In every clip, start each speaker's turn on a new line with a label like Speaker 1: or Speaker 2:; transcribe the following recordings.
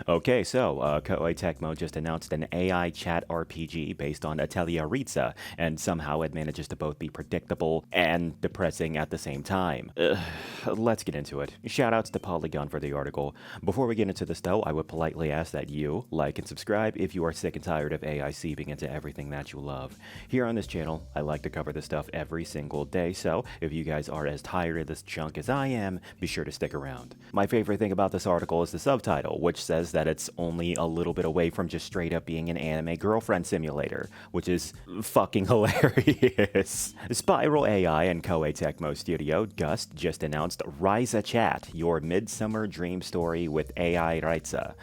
Speaker 1: Okay, so Koei Tecmo just announced an AI chat RPG based on Atelier Ritza, and somehow it manages to both be predictable and depressing at the same time. Let's get into it. Shoutouts to Polygon for the article. Before we get into this though, I would politely ask that you like and subscribe if you are sick and tired of AI seeping into everything that you love. Here on this channel, I like to cover this stuff every single day, so if you guys are as tired of this junk as I am, be sure to stick around. My favorite thing about this article is the subtitle, which says that it's only a little bit away from just straight up being an anime girlfriend simulator, which is fucking hilarious. Spiral AI and Koei Tecmo Studio Gust just announced Ryza Chat, your midsummer dream story with AI Ryza,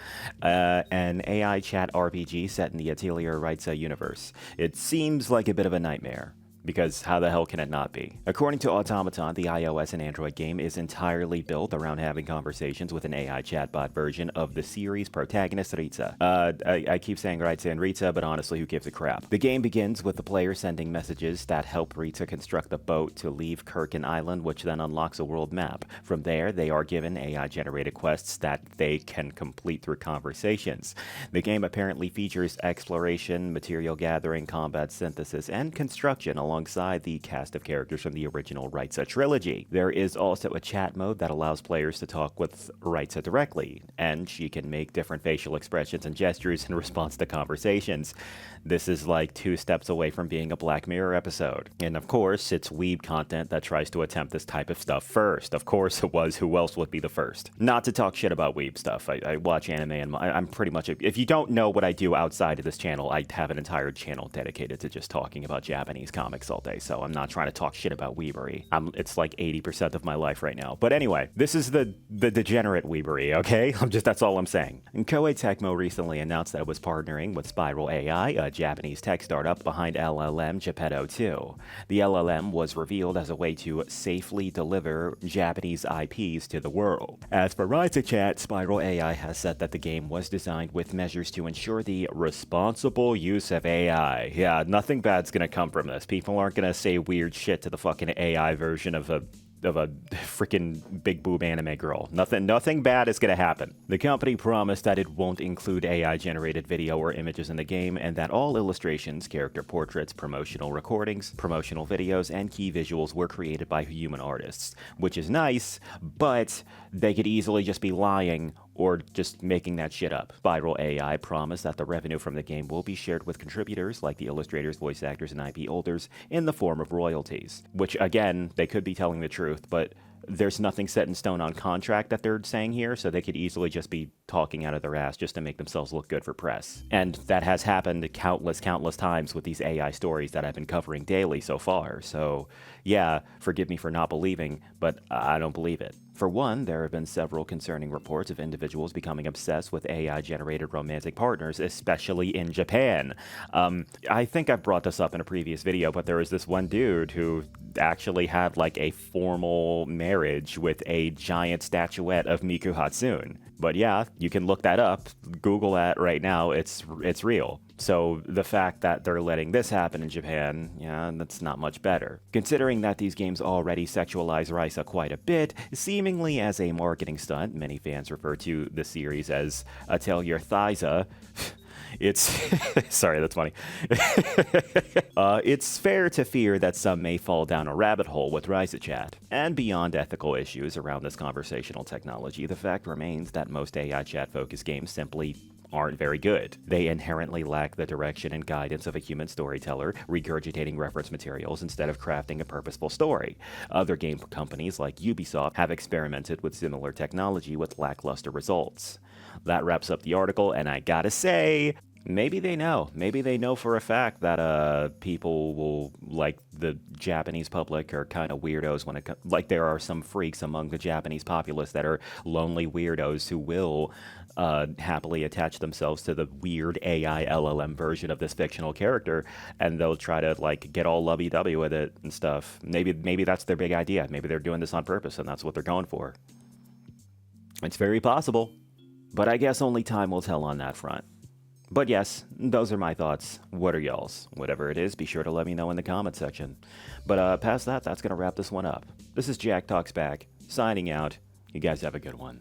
Speaker 1: an AI chat RPG set in the Atelier Ryza universe. It seems like a bit of a nightmare, because how the hell can it not be? According to Automaton, the iOS and Android game is entirely built around having conversations with an AI chatbot version of the series protagonist Ritza. I keep saying Ritza and Ritza, but honestly, who gives a crap? The game begins with the player sending messages that help Ritza construct a boat to leave Kirkin Island, which then unlocks a world map. From there, they are given AI-generated quests that they can complete through conversations. The game apparently features exploration, material gathering, combat synthesis, and construction alongside the cast of characters from the original Ryza trilogy. There is also a chat mode that allows players to talk with Ryza directly, and she can make different facial expressions and gestures in response to conversations. This is like 2 steps away from being a Black Mirror episode. And of course, it's weeb content that tries to attempt this type of stuff first. Of course it was, who else would be the first? Not to talk shit about weeb stuff. I watch anime and I'm pretty much, if you don't know what I do outside of this channel, I have an entire channel dedicated to just talking about Japanese comics all day, so I'm not trying to talk shit about weebery. It's like 80% of my life right now. But anyway, this is the degenerate weebery, okay? That's all I'm saying. And Koei Tecmo recently announced that it was partnering with Spiral AI, a Japanese tech startup behind LLM Geppetto 2. The LLM was revealed as a way to safely deliver Japanese IPs to the world. As for Ryza Chat, Spiral AI has said that the game was designed with measures to ensure the responsible use of AI. Yeah, nothing bad's gonna come from this. People aren't gonna say weird shit to the fucking AI version of a freaking big boob anime girl. Nothing bad is gonna happen. The company promised that it won't include AI generated video or images in the game, and that all illustrations, character portraits, promotional recordings, promotional videos, and key visuals were created by human artists, which is nice, but they could easily just be lying or just making that shit up. Spiral AI promised that the revenue from the game will be shared with contributors like the illustrators, voice actors, and IP holders in the form of royalties. Which, again, they could be telling the truth, but there's nothing set in stone on contract that they're saying here, so they could easily just be talking out of their ass just to make themselves look good for press. And that has happened countless times with these AI stories that I've been covering daily so far. So, yeah, forgive me for not believing, but I don't believe it. For one, there have been several concerning reports of individuals becoming obsessed with AI-generated romantic partners, especially in Japan. I think I've brought this up in a previous video, but there was this one dude who actually had like a formal marriage with a giant statuette of Miku Hatsune. But yeah, you can look that up, Google that right now, it's real. So the fact that they're letting this happen in Japan, yeah, that's not much better. Considering that these games already sexualize Ryza quite a bit, seemingly as a marketing stunt, many fans refer to the series as Atelier Thyza. It's sorry, that's funny. It's fair to fear that some may fall down a rabbit hole with Ryza Chat. And beyond ethical issues around this conversational technology, the fact remains that most AI chat-focused games simply aren't very good. They inherently lack the direction and guidance of a human storyteller, regurgitating reference materials instead of crafting a purposeful story. Other game companies like Ubisoft have experimented with similar technology with lackluster results. That wraps up the article, and I gotta say, maybe they know. Maybe they know for a fact that people will, like, the Japanese public are kind of weirdos when it comes, like, there are some freaks among the Japanese populace that are lonely weirdos who will happily attach themselves to the weird AI LLM version of this fictional character, and they'll try to, like, get all lovey-dovey with it and stuff. Maybe that's their big idea. Maybe they're doing this on purpose, and that's what they're going for. It's very possible, but I guess only time will tell on that front. But yes, those are my thoughts. What are y'all's? Whatever it is, be sure to let me know in the comment section. But past that, that's going to wrap this one up. This is Jack Talks Back, signing out. You guys have a good one.